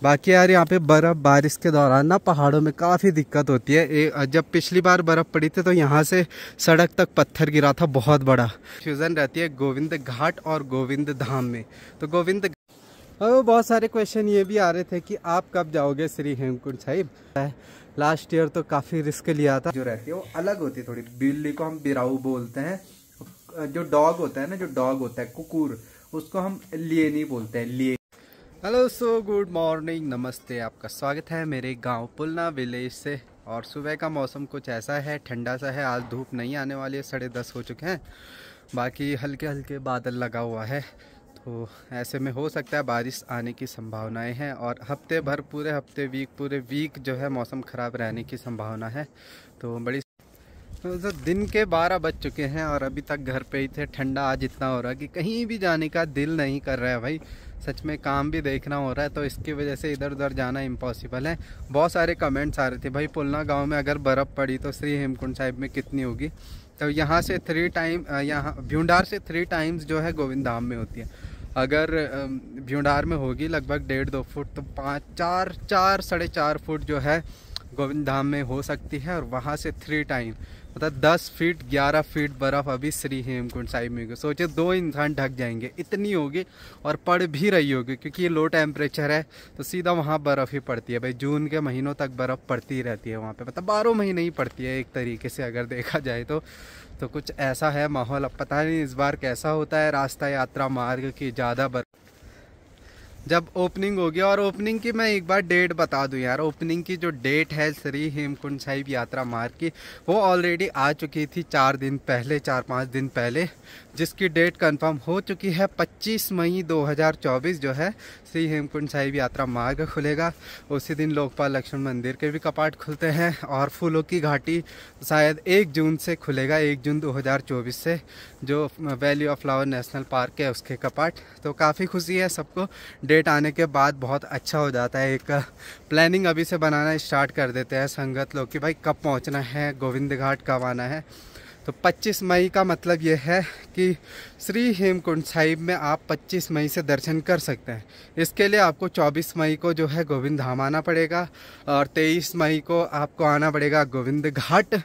बाकी यार यहाँ पे बर्फ़ बारिश के दौरान ना पहाड़ों में काफ़ी दिक्कत होती है। जब पिछली बार बर्फ़ पड़ी थी तो यहाँ से सड़क तक पत्थर गिरा था बहुत बड़ा। फ्यूज़न रहती है गोविंद घाट और गोविंद धाम में। तो गोविंद बहुत सारे क्वेश्चन ये भी आ रहे थे कि आप कब जाओगे श्री हेमकुंड साहिब। लास्ट ईयर तो काफ़ी रिस्क लिया था। जो रहती है वो अलग होती है थोड़ी। बिल्ली को हम बिराऊ बोलते हैं। जो डॉग होता है ना, जो डॉग होता है कुकुर, उसको हम लिए नहीं बोलते हैं, लिए। हेलो सो गुड मॉर्निंग, नमस्ते, आपका स्वागत है मेरे गांव पुलना विलेज से। और सुबह का मौसम कुछ ऐसा है, ठंडा सा है। आज धूप नहीं आने वाली है, 10:30 हो चुके हैं। बाकी हल्के हल्के बादल लगा हुआ है, तो ऐसे में हो सकता है बारिश आने की संभावनाएं हैं। और हफ्ते भर पूरे वीक जो है मौसम ख़राब रहने की संभावना है। तो बड़ी तो दिन के 12 बज चुके हैं और अभी तक घर पे ही थे। ठंडा आज इतना हो रहा है कि कहीं भी जाने का दिल नहीं कर रहा है भाई। सच में काम भी देखना हो रहा है, तो इसकी वजह से इधर उधर जाना इम्पॉसिबल है। बहुत सारे कमेंट्स आ रहे थे, भाई पुलना गांव में अगर बर्फ़ पड़ी तो श्री हेमकुंड साहिब में कितनी होगी। तो यहाँ से 3 टाइम, यहाँ भ्यूंडार से 3 टाइम्स जो है गोविंद धाम में होती है। अगर भ्यूंडार में होगी लगभग 1.5-2 फुट, तो 4 साढ़े 4 फुट जो है गोविंद धाम में हो सकती है। और वहाँ से 3 टाइम मतलब 10 फीट 11 फीट बर्फ़ अभी श्री हेमकुंड साहिब में। सोचे 2 इंसान ढक जाएंगे, इतनी होगी। और पड़ भी रही होगी क्योंकि ये लो टेम्परेचर है, तो सीधा वहाँ बर्फ़ ही पड़ती है भाई। जून के महीनों तक बर्फ़ पड़ती ही रहती है वहाँ पे, मतलब 12 महीने ही पड़ती है एक तरीके से अगर देखा जाए तो कुछ ऐसा है माहौल। अब पता नहीं इस बार कैसा होता है रास्ता यात्रा मार्ग की ज़्यादा जब ओपनिंग होगी। और ओपनिंग की मैं एक बार डेट बता दूं यार, ओपनिंग की जो डेट है श्री हेमकुंड साहिब यात्रा मार्ग की, वो ऑलरेडी आ चुकी थी 4-5 दिन पहले, जिसकी डेट कंफर्म हो चुकी है। 25 मई 2024 जो है श्री हेमकुंड साहिब यात्रा मार्ग खुलेगा। उसी दिन लोकपाल लक्ष्मण मंदिर के भी कपाट खुलते हैं। और फूलों की घाटी शायद 1 जून से खुलेगा, 1 जून 2024 से, जो valley of flower national park है उसके कपाट। तो काफ़ी खुशी है सबको। डेट आने के बाद बहुत अच्छा हो जाता है। एक प्लानिंग अभी से बनाना स्टार्ट कर देते हैं संगत लोग कि भाई कब पहुंचना है, गोविंद घाट कब आना है। तो 25 मई का मतलब ये है कि श्री हेमकुंड साहिब में आप 25 मई से दर्शन कर सकते हैं। इसके लिए आपको 24 मई को जो है गोविंद धाम आना पड़ेगा। और 23 मई को आपको आना पड़ेगा गोविंद घाट।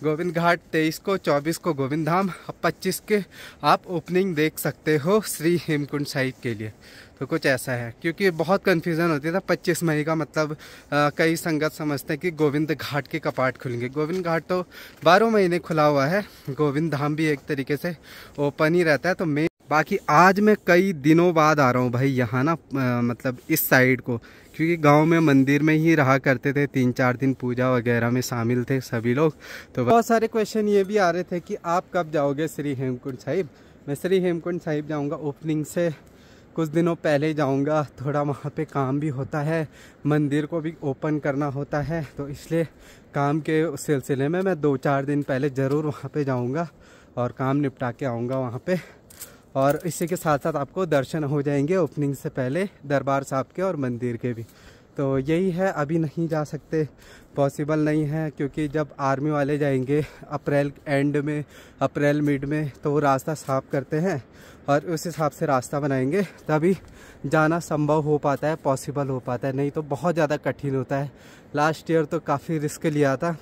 23 को, 24 को गोविंद धाम, 25 के आप ओपनिंग देख सकते हो श्री हेमकुंड साहिब के लिए। तो कुछ ऐसा है, क्योंकि बहुत कन्फ्यूज़न होती था 25 मई का मतलब। कई संगत समझते हैं कि गोविंद घाट के कपाट खुलेंगे। गोविंद घाट तो 12 महीने खुला हुआ है, गोविंद धाम भी एक तरीके से ओपन ही रहता है। तो मैं बाकी आज मैं कई दिनों बाद आ रहा हूँ भाई यहाँ ना, मतलब इस साइड को, क्योंकि गांव में मंदिर में ही रहा करते थे। 3-4 दिन पूजा वगैरह में शामिल थे सभी लोग। तो बहुत सारे क्वेश्चन ये भी आ रहे थे कि आप कब जाओगे श्री हेमकुंड साहिब। मैं श्री हेमकुंड साहिब जाऊँगा ओपनिंग से कुछ दिनों पहले जाऊंगा। थोड़ा वहाँ पे काम भी होता है, मंदिर को भी ओपन करना होता है, तो इसलिए काम के सिलसिले में मैं 2-4 दिन पहले ज़रूर वहाँ पे जाऊंगा और काम निपटा के आऊँगा वहाँ पे। और इसी के साथ साथ आपको दर्शन हो जाएंगे ओपनिंग से पहले दरबार साहब के और मंदिर के भी। तो यही है, अभी नहीं जा सकते, पॉसिबल नहीं है, क्योंकि जब आर्मी वाले जाएंगे अप्रैल एंड में, अप्रैल मिड में, तो वो रास्ता साफ करते हैं और उस हिसाब से रास्ता बनाएंगे, तभी जाना संभव हो पाता है, पॉसिबल हो पाता है। नहीं तो बहुत ज़्यादा कठिन होता है। लास्ट ईयर तो काफ़ी रिस्क लिया था,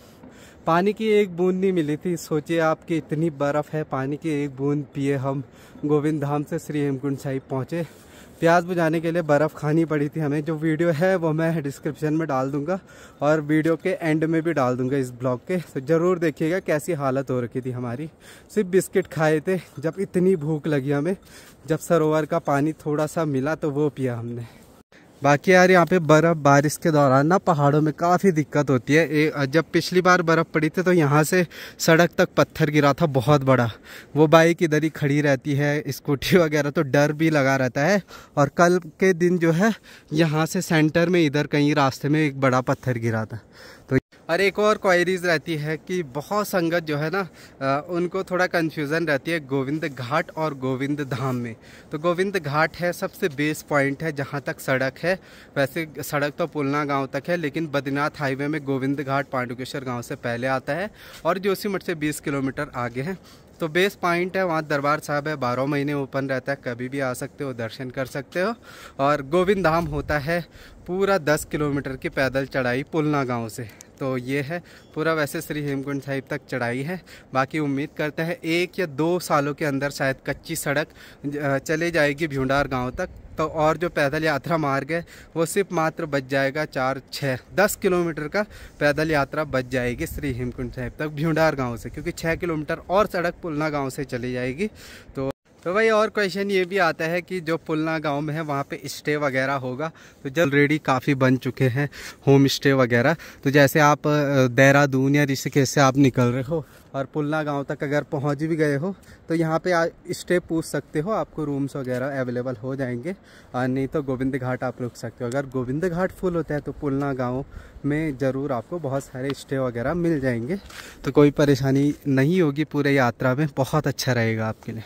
पानी की एक बूंद नहीं मिली थी। सोचिए आपकी इतनी बर्फ़ है, पानी की एक बूंद पिए हम गोविंद धाम से श्री हेमकुंड साहिब पहुँचे। प्यास बुझाने के लिए बर्फ़ खानी पड़ी थी हमें। जो वीडियो है वो मैं डिस्क्रिप्शन में डाल दूंगा और वीडियो के एंड में भी डाल दूंगा इस ब्लॉग के। तो ज़रूर देखिएगा कैसी हालत हो रखी थी हमारी। सिर्फ बिस्किट खाए थे, जब इतनी भूख लगी हमें, जब सरोवर का पानी थोड़ा सा मिला तो वो पिया हमने। बाकी यार यहाँ पे बर्फ़ बारिश के दौरान ना पहाड़ों में काफ़ी दिक्कत होती है। जब पिछली बार बर्फ़ पड़ी थी तो यहाँ से सड़क तक पत्थर गिरा था बहुत बड़ा। वो बाइक इधर ही खड़ी रहती है, स्कूटी वगैरह, तो डर भी लगा रहता है। और कल के दिन जो है यहाँ से सेंटर में इधर कहीं रास्ते में एक बड़ा पत्थर गिरा था। तो और एक और क्वायरीज रहती है कि बहुत संगत जो है ना उनको थोड़ा कन्फ्यूज़न रहती है गोविंद घाट और गोविंद धाम में। तो गोविंद घाट है सबसे बेस पॉइंट है जहाँ तक सड़क है। वैसे सड़क तो पुलना गांव तक है, लेकिन बद्रीनाथ हाईवे में गोविंद घाट पांडुकेश्वर गांव से पहले आता है और जोशीमठ से 20 किलोमीटर आगे है। तो बेस पॉइंट है, वहाँ दरबार साहब है, 12 महीने ओपन रहता है, कभी भी आ सकते हो, दर्शन कर सकते हो। और गोविंद धाम होता है पूरा 10 किलोमीटर की पैदल चढ़ाई पुलना गांव से। तो ये है पूरा, वैसे श्री हेमकुंड साहिब तक चढ़ाई है। बाकी उम्मीद करते हैं 1 या 2 सालों के अंदर शायद कच्ची सड़क चले जाएगी भ्यूंडार गांव तक। तो और जो पैदल यात्रा मार्ग है वो सिर्फ मात्र बच जाएगा 4-6-10 किलोमीटर का पैदल यात्रा बच जाएगी श्री हेमकुंड साहिब तक भ्यूंडार गांव से, क्योंकि 6 किलोमीटर और सड़क पुलना गांव से चली जाएगी। तो भाई और क्वेश्चन ये भी आता है कि जो पुलना गांव में है वहाँ पे स्टे वगैरह होगा। तो जब ऑलरेडी काफ़ी बन चुके हैं होम स्टे वगैरह। तो जैसे आप देहरादून या ऋषिकेश से आप निकल रहे हो और पुलना गांव तक अगर पहुंच भी गए हो तो यहाँ पे स्टे पूछ सकते हो, आपको रूम्स वगैरह अवेलेबल हो जाएंगे। और नहीं तो गोविंद घाट आप रुक सकते हो। अगर गोविंद घाट फुल होता है तो पुलना गांव में ज़रूर आपको बहुत सारे स्टे वगैरह मिल जाएंगे। तो कोई परेशानी नहीं होगी पूरे यात्रा में, बहुत अच्छा रहेगा आपके लिए।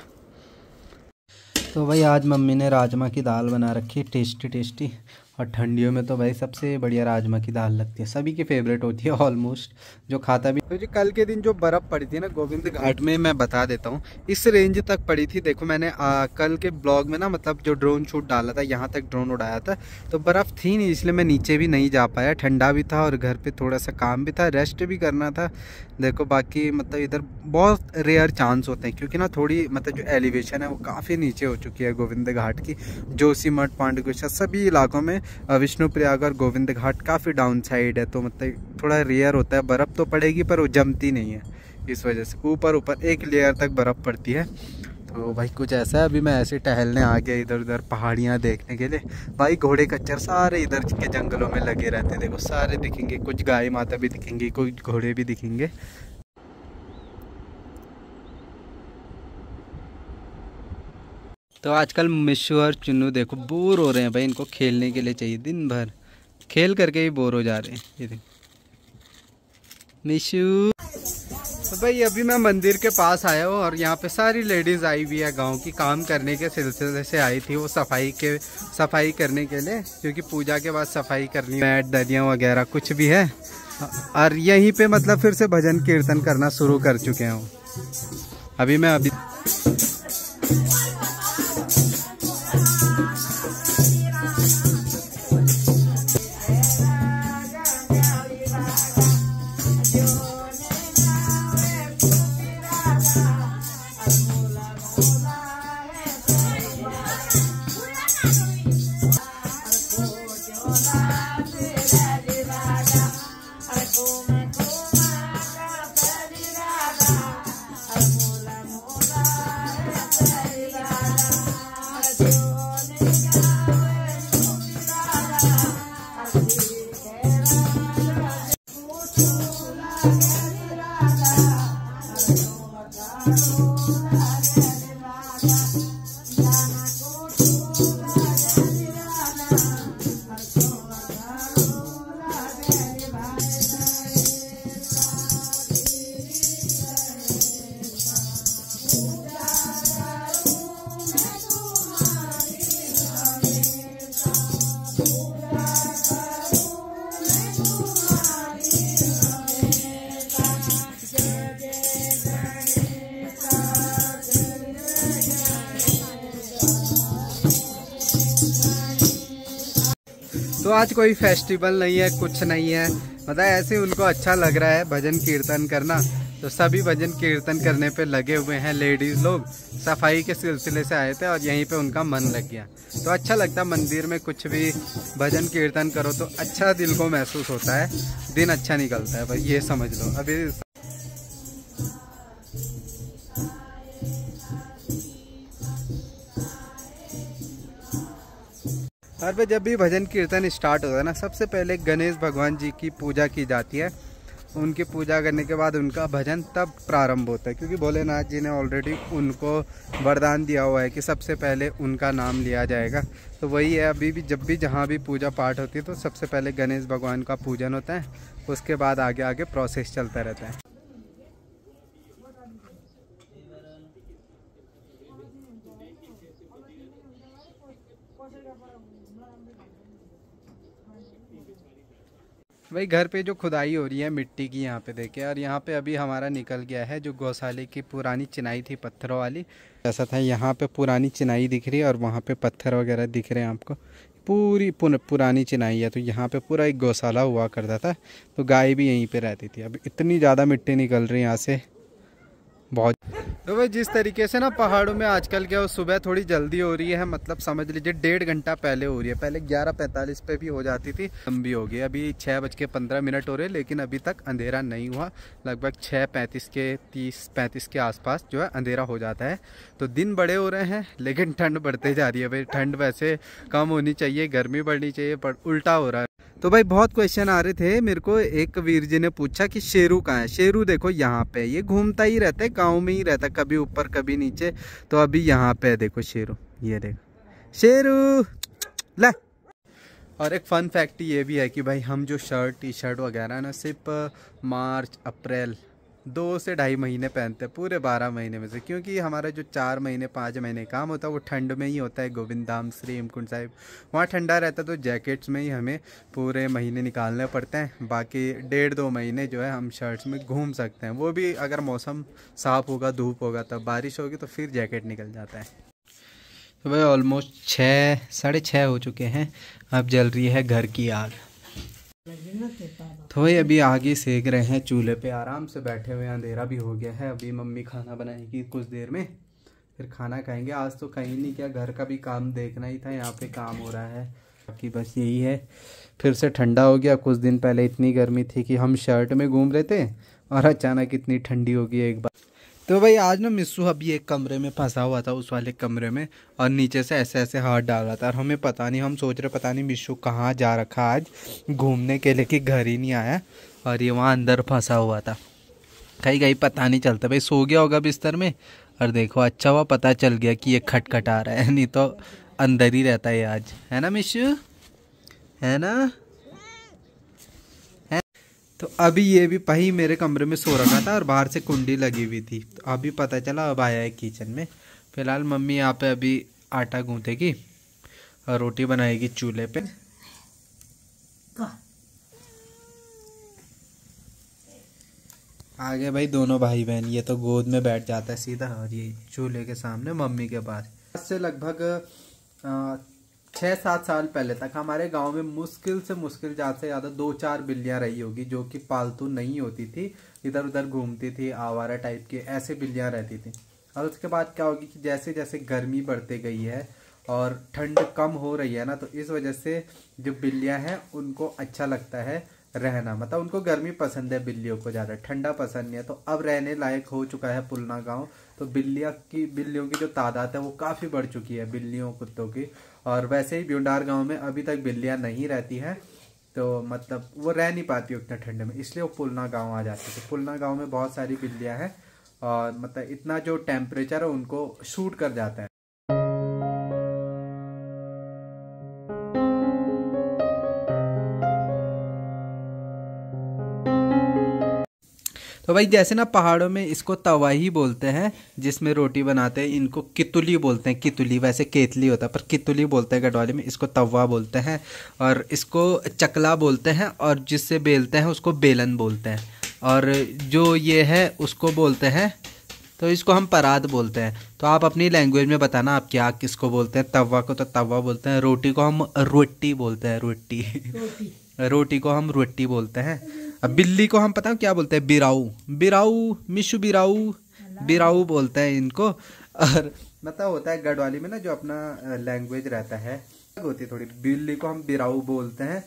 तो भाई आज मम्मी ने राजमा की दाल बना रखी है, टेस्टी टेस्टी। और ठंडियों में तो भाई सबसे बढ़िया राजमा की दाल लगती है, सभी की फेवरेट होती है ऑलमोस्ट, जो खाता भी। तो जी कल के दिन जो बर्फ़ पड़ी थी ना गोविंद घाट में, मैं बता देता हूँ इस रेंज तक पड़ी थी। देखो मैंने कल के ब्लॉग में ना, मतलब जो ड्रोन शूट डाला था, यहाँ तक ड्रोन उड़ाया था, तो बर्फ़ थी नहीं, इसलिए मैं नीचे भी नहीं जा पाया। ठंडा भी था और घर पे थोड़ा सा काम भी था, रेस्ट भी करना था। देखो बाकी मतलब इधर बहुत रेयर चांस होते हैं, क्योंकि ना थोड़ी मतलब जो एलिवेशन है वो काफ़ी नीचे हो चुकी है गोविंद घाट की। जोशीमठ, पांडुकेश्वर सभी इलाकों में विष्णुप्रयाग और गोविंद घाट काफ़ी डाउन साइड है। तो मतलब थोड़ा रेयर होता है, बर्फ़ तो पड़ेगी पर वो जमती नहीं है, इस वजह से ऊपर एक लेयर तक बर्फ़ पड़ती है। तो भाई कुछ ऐसा है। अभी मैं ऐसे टहलने आ गया इधर उधर पहाड़ियाँ देखने के लिए। भाई घोड़े खच्चर सारे इधर के जंगलों में लगे रहते हैं, देखो सारे दिखेंगे, कुछ गाय माता भी दिखेंगी, कुछ घोड़े भी दिखेंगे। तो आजकल मिशू और चुन्नू देखो बोर हो रहे हैं भाई, इनको खेलने के लिए चाहिए, दिन भर खेल करके ही बोर हो जा रहे हैं। ये देखो मिशू। तो भाई अभी मैं मंदिर के पास आया हूँ और यहाँ पे सारी लेडीज़ आई हुई है, गांव की काम करने के सिलसिले से आई थी। वो सफाई करने के लिए, क्योंकि पूजा के बाद सफाई करनी, मैट दरिया वगैरह कुछ भी है। और यहीं पे मतलब फिर से भजन कीर्तन करना शुरू कर चुके हैं। अभी तो आज कोई फेस्टिवल नहीं है, कुछ नहीं है, मतलब ऐसे उनको अच्छा लग रहा है भजन कीर्तन करना। तो सभी भजन कीर्तन करने पे लगे हुए हैं। लेडीज़ लोग सफाई के सिलसिले से आए थे और यहीं पे उनका मन लग गया। तो अच्छा लगता है मंदिर में कुछ भी भजन कीर्तन करो तो अच्छा दिल को महसूस होता है, दिन अच्छा निकलता है भाई, ये समझ लो। अभी हर बार जब भी भजन कीर्तन स्टार्ट होता है ना, सबसे पहले गणेश भगवान जी की पूजा की जाती है। उनकी पूजा करने के बाद उनका भजन तब प्रारंभ होता है, क्योंकि भोलेनाथ जी ने ऑलरेडी उनको वरदान दिया हुआ है कि सबसे पहले उनका नाम लिया जाएगा। तो वही है, अभी भी जब भी जहाँ भी पूजा पाठ होती है तो सबसे पहले गणेश भगवान का पूजन होता है, उसके बाद आगे आगे प्रोसेस चलता रहता है। भाई घर पे जो खुदाई हो रही है मिट्टी की यहाँ पे देखे, और यहाँ पे अभी हमारा निकल गया है जो गौशाले की पुरानी चिनाई थी पत्थरों वाली, ऐसा था। यहाँ पे पुरानी चिनाई दिख रही है और वहाँ पे पत्थर वगैरह दिख रहे हैं आपको, पूरी पुरानी चिनाई है। तो यहाँ पे पूरा एक गौशाला हुआ करता था, तो गाय भी यहीं पे रहती थी। अब इतनी ज़्यादा मिट्टी निकल रही है यहाँ से बहुत। तो भाई जिस तरीके से ना पहाड़ों में आजकल क्या, सुबह थोड़ी जल्दी हो रही है, मतलब समझ लीजिए 1.5 घंटा पहले हो रही है। पहले 11:45 पे भी हो जाती थी, लंबी हो गई। अभी 6:15 हो रहे, लेकिन अभी तक अंधेरा नहीं हुआ। लगभग 6:35 के 30-35 के आसपास जो है अंधेरा हो जाता है। तो दिन बड़े हो रहे हैं, लेकिन ठंड बढ़ते जा रही है। भाई ठंड वैसे कम होनी चाहिए, गर्मी बढ़नी चाहिए, पर उल्टा हो रहा है। तो भाई बहुत क्वेश्चन आ रहे थे मेरे को। एक वीर जी ने पूछा कि शेरू कहाँ है। शेरू देखो यहाँ पे, ये घूमता ही रहता है, गांव में ही रहता है, कभी ऊपर कभी नीचे। तो अभी यहाँ पे देखो शेरू, ये देखो शेरू ले। और एक फन फैक्ट ये भी है कि भाई हम जो शर्ट टी शर्ट वगैरह ना सिर्फ मार्च अप्रैल 2 से 2.5 महीने पहनते हैं पूरे 12 महीने में से, क्योंकि हमारा जो 4 महीने 5 महीने काम होता है वो ठंड में ही होता है। गोविंद धाम श्री हेमकुंड साहिब वहाँ ठंडा रहता है, तो जैकेट्स में ही हमें पूरे महीने निकालने पड़ते हैं। बाकी 1.5-2 महीने जो है हम शर्ट्स में घूम सकते हैं, वो भी अगर मौसम साफ़ होगा, धूप होगा, तब बारिश होगी तो फिर जैकेट निकल जाता है। तो भाई ऑलमोस्ट 6-6:30 हो चुके हैं, अब जल रही है घर की आग। तो भाई अभी आग ही सेक रहे हैं, चूल्हे पे आराम से बैठे हुए हैं, अंधेरा भी हो गया है। अभी मम्मी खाना बनाएगी कुछ देर में, फिर खाना खाएंगे। आज तो कहीं नहीं किया, घर का भी काम देखना ही था, यहाँ पे काम हो रहा है, बाकी बस यही है। फिर से ठंडा हो गया। कुछ दिन पहले इतनी गर्मी थी कि हम शर्ट में घूम रहे थे और अचानक इतनी ठंडी हो गई एक बार। तो भाई आज ना मिस्सू अभी एक कमरे में फंसा हुआ था, उस वाले कमरे में, और नीचे से ऐसे ऐसे हाथ डाल रहा था। और हमें पता नहीं, हम सोच रहे पता नहीं मिस्सू कहाँ जा रखा आज घूमने के लिए, कि घर ही नहीं आया, और ये वहाँ अंदर फंसा हुआ था। कहीं कहीं पता नहीं चलता। भाई सो गया होगा बिस्तर में, और देखो अच्छा हुआ पता चल गया कि ये खटखटा रहा है, नहीं तो अंदर ही रहता है आज, है ना मिस्सू, है ना। तो अभी ये भी भाई मेरे कमरे में सो रखा था और बाहर से कुंडी लगी हुई थी, तो अभी पता चला, अब आया है किचन में। फिलहाल मम्मी यहाँ पे अभी आटा गूंथेगी और रोटी बनाएगी चूल्हे पे। आगे भाई दोनों भाई बहन, ये तो गोद में बैठ जाता है सीधा, और ये चूल्हे के सामने मम्मी के पास। आज से लगभग 6-7 साल पहले तक हमारे गांव में मुश्किल से मुश्किल ज़्यादा से ज़्यादा 2-4 बिल्लियाँ रही होगी, जो कि पालतू नहीं होती थी, इधर उधर घूमती थी, आवारा टाइप की ऐसे बिल्लियाँ रहती थी। और उसके बाद क्या होगी कि जैसे जैसे गर्मी बढ़ती गई है और ठंड कम हो रही है ना, तो इस वजह से जो बिल्लियाँ हैं उनको अच्छा लगता है रहना, मतलब उनको गर्मी पसंद है, बिल्लियों को ज़्यादा ठंडा पसंद नहीं है। तो अब रहने लायक हो चुका है पुलना गांव। तो बिल्लियों की जो तादाद है वो काफ़ी बढ़ चुकी है, बिल्लियों कुत्तों की। और वैसे ही ब्यूंडार गांव में अभी तक बिल्लियां नहीं रहती हैं, तो मतलब वो रह नहीं पाती उतने ठंडे में, इसलिए वो पुलना गांव आ जाती है। तो पुलना गांव में बहुत सारी बिल्लियां हैं, और मतलब इतना जो टेम्परेचर है उनको सूट कर जाता है। तो भाई जैसे ना पहाड़ों में इसको तवा ही बोलते हैं जिसमें रोटी बनाते हैं, इनको कितुली बोलते हैं। कितुली वैसे केतली होता है, पर कितुली बोलते हैं गढ़वाली में, इसको तवा बोलते हैं। और इसको चकला बोलते हैं, और जिससे बेलते हैं उसको बेलन बोलते हैं। और जो ये है उसको बोलते हैं, तो इसको हम परात बोलते हैं। तो आप अपनी लैंग्वेज में बताना आप क्या किसको बोलते हैं। तवा को तो तवा बोलते हैं, रोटी को हम रोटी बोलते हैं, रोटी रोटी को हम रोटी बोलते हैं। अब बिल्ली को हम पता है क्या बोलते हैं, बिराऊ। बिराऊ मिशु बिराऊ, बिराऊ बोलते हैं इनको। और मतलब होता है गढ़वाली में ना जो अपना लैंग्वेज रहता है होती है थोड़ी। बिल्ली को हम बिराऊ बोलते हैं।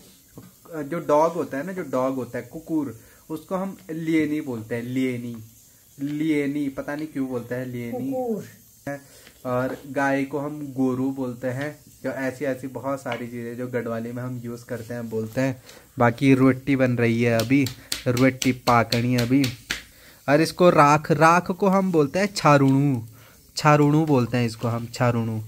जो डॉग होता है ना, जो डॉग होता है कुकुर, उसको हम लियनी बोलते हैं, लियनी। लियनी पता नहीं क्यों बोलते हैं लियनी। और गाय को हम गोरू बोलते हैं, जो ऐसी ऐसी बहुत सारी चीज़ें जो गढ़वाली में हम यूज़ करते हैं बोलते हैं। बाकी रोटी बन रही है अभी, रोटी पाकनी अभी। और इसको राख, राख को हम बोलते हैं छारुणू, छारुणू बोलते हैं इसको हम, छारुणू।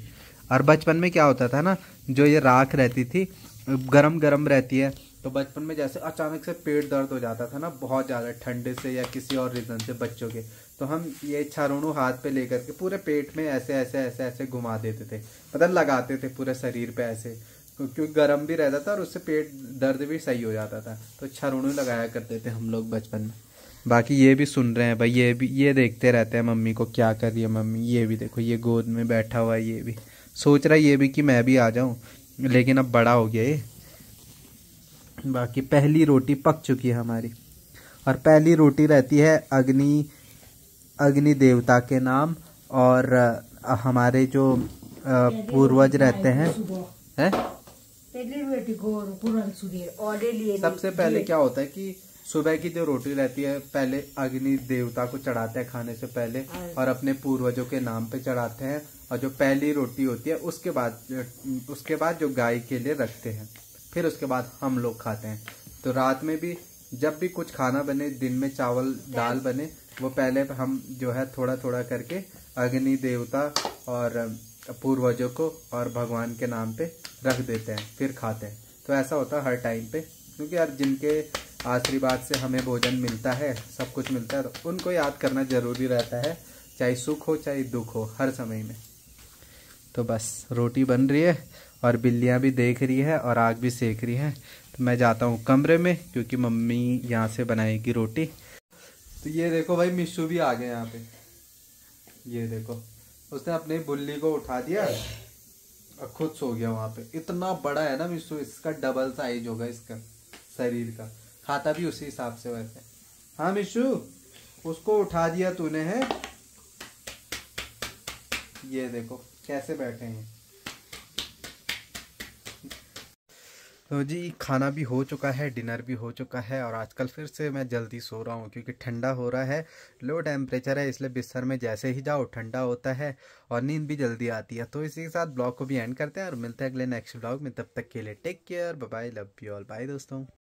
और बचपन में क्या होता था ना, जो ये राख रहती थी गरम गरम रहती है, तो बचपन में जैसे अचानक से पेट दर्द हो जाता था ना बहुत ज़्यादा ठंडे से या किसी और रीज़न से बच्चों के, तो हम ये छारुणू हाथ पे लेकर के पूरे पेट में ऐसे ऐसे ऐसे ऐसे घुमा देते थे, मतलब लगाते थे पूरे शरीर पे ऐसे, क्योंकि गर्म भी रहता था और उससे पेट दर्द भी सही हो जाता था। तो छारुणू लगाया करते थे हम लोग बचपन में। बाकी ये भी सुन रहे हैं भाई, ये भी ये देखते रहते हैं मम्मी को क्या कर रही है मम्मी। ये भी देखो, ये गोद में बैठा हुआ है, ये भी सोच रहा है ये भी कि मैं भी आ जाऊं, लेकिन अब बड़ा हो गया ये। बाकी पहली रोटी पक चुकी है हमारी, और पहली रोटी रहती है अग्नि, अग्नि देवता के नाम। और हमारे जो पूर्वज रहते हैं, सबसे पहले क्या होता है कि सुबह की जो रोटी रहती है पहले अग्नि देवता को चढ़ाते हैं खाने से पहले, और अपने पूर्वजों के नाम पे चढ़ाते हैं। और जो पहली रोटी होती है उसके बाद जो गाय के लिए रखते हैं, फिर उसके बाद हम लोग खाते हैं। तो रात में भी जब भी कुछ खाना बने, दिन में चावल दाल बने, वो पहले हम जो है थोड़ा थोड़ा करके अग्नि देवता और पूर्वजों को और भगवान के नाम पे रख देते हैं, फिर खाते हैं। तो ऐसा होता है हर टाइम पे, क्योंकि यार जिनके आशीर्वाद से हमें भोजन मिलता है, सब कुछ मिलता है, तो उनको याद करना जरूरी रहता है, चाहे सुख हो चाहे दुख हो, हर समय में। तो बस रोटी बन रही है और बिल्लियाँ भी देख रही है और आग भी सेक रही है। तो मैं जाता हूँ कमरे में, क्योंकि मम्मी यहाँ से बनाएगी रोटी। तो ये देखो भाई, मिशू भी आ गए यहाँ पे। ये देखो, उसने अपनी बुल्ली को उठा दिया और खुद सो गया वहाँ पे। इतना बड़ा है ना मिशू, इसका डबल साइज होगा इसका शरीर का, खाता भी उसी हिसाब से वैसे। हाँ मिशू, उसको उठा दिया तूने है। ये देखो कैसे बैठे हैं। तो जी खाना भी हो चुका है, डिनर भी हो चुका है, और आजकल फिर से मैं जल्दी सो रहा हूँ क्योंकि ठंडा हो रहा है, लो टेम्परेचर है, इसलिए बिस्तर में जैसे ही जाओ ठंडा होता है और नींद भी जल्दी आती है। तो इसी के साथ ब्लॉग को भी एंड करते हैं और मिलते हैं अगले नेक्स्ट ब्लॉग में। तब तक के लिए take care, bye bye, love you all, bye दोस्तों।